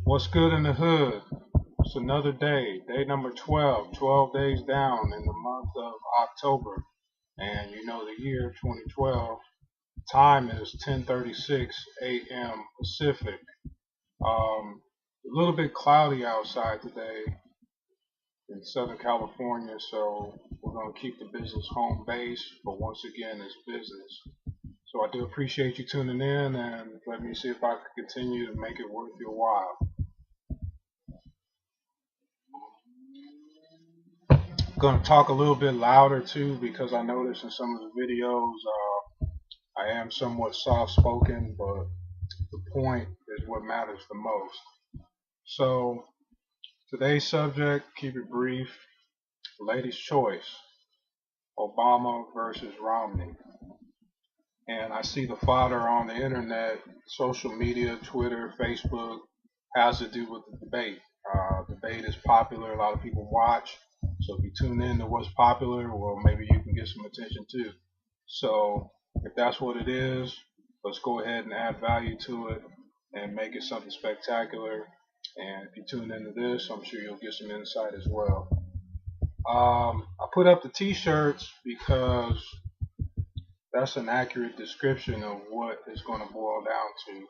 What's good in the hood? It's another day, day number 12, 12 days down in the month of October. And you know the year 2012, time is 10:36 a.m. Pacific. A little bit cloudy outside today in Southern California, so we're going to keep the business home base, but once again, it's business. So I do appreciate you tuning in, and let me see if I can continue to make it worth your while. Going to talk a little bit louder too, because I noticed in some of the videos I am somewhat soft spoken, but the point is what matters the most. So today's subject, keep it brief, ladies' choice, Obama versus Romney. And I see the fodder on the internet, social media, Twitter, Facebook, has to do with the debate. Debate is popular, a lot of people watch. So if you tune in to what's popular, well, maybe you can get some attention too. So if that's what it is, let's go ahead and add value to it and make it something spectacular. And if you tune into this, I'm sure you'll get some insight as well. I put up the t-shirts because that's an accurate description of what it's going to boil down to.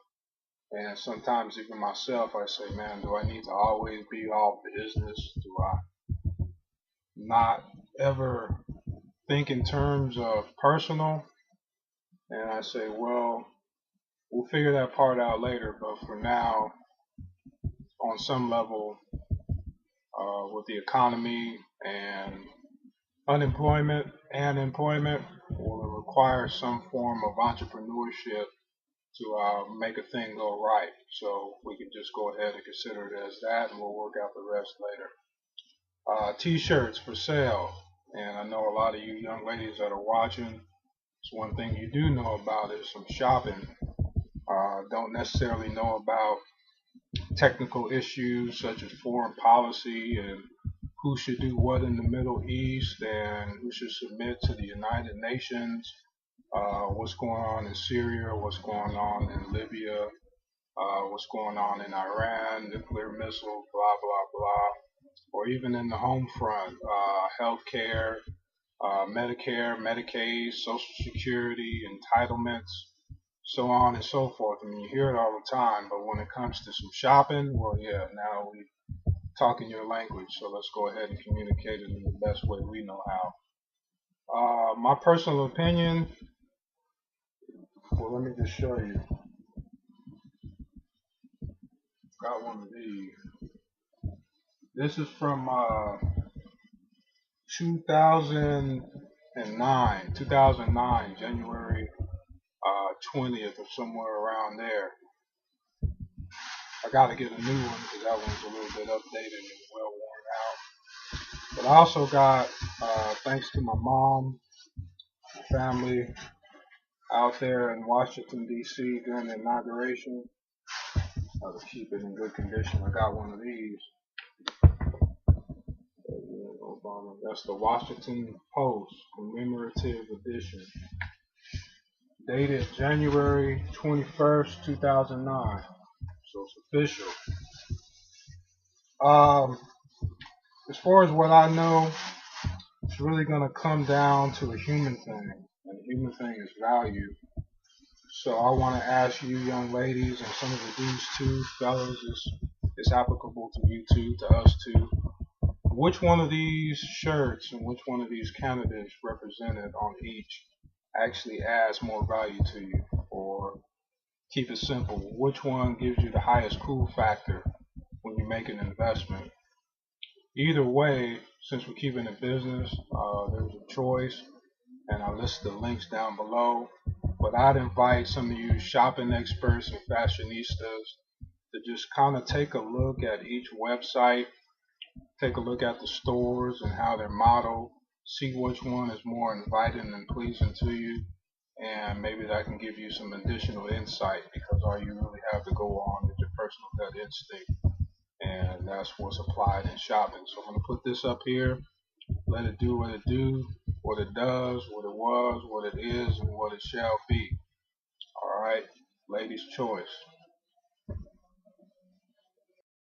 And sometimes even myself, I say, man, do I need to always be all business? Do I not ever think in terms of personal? And I say, well, we'll figure that part out later, but for now, on some level, with the economy and unemployment and employment, will require some form of entrepreneurship to make a thing go right. So we can just go ahead and consider it as that, and we'll work out the rest later. T-shirts for sale, and I know a lot of you young ladies that are watching, it's one thing you do know about is some shopping. Don't necessarily know about technical issues such as foreign policy and who should do what in the Middle East and who should submit to the United Nations, what's going on in Syria, what's going on in Libya, what's going on in Iran, nuclear missiles, blah, blah, blah. Or even in the home front, healthcare, Medicare, Medicaid, Social Security, entitlements, so on and so forth. I mean, you hear it all the time, but when it comes to some shopping, well, yeah, now we talking your language, so let's go ahead and communicate it in the best way we know how. My personal opinion, well, let me just show you. Got one of these. This is from 2009, January 20th or somewhere around there. I got to get a new one because that one's a little bit updated and well worn out. But I also got, thanks to my mom, my family out there in Washington, D.C. during the inauguration, to keep it in good condition, I got one of these. Obama. That's the Washington Post commemorative edition, dated January 21st, 2009. So it's official. As far as what I know, it's really going to come down to a human thing, and the human thing is value. So I want to ask you young ladies, and some of the dudes too, fellas, it's applicable to you too, to us too. Which one of these shirts and which one of these candidates represented on each actually adds more value to you? Or keep it simple, which one gives you the highest cool factor when you make an investment? Either way, since we're keeping it business, there's a choice, and I list the links down below. But I'd invite some of you shopping experts and fashionistas to just kind of take a look at each website, take a look at the stores and how they're modeled, see which one is more inviting and pleasing to you, and maybe that can give you some additional insight, because all you really have to go on is your personal gut instinct, and that's what's applied in shopping. So I'm going to put this up here, let it do what it do, what it does, what it was, what it is, and what it shall be. Alright, ladies' choice.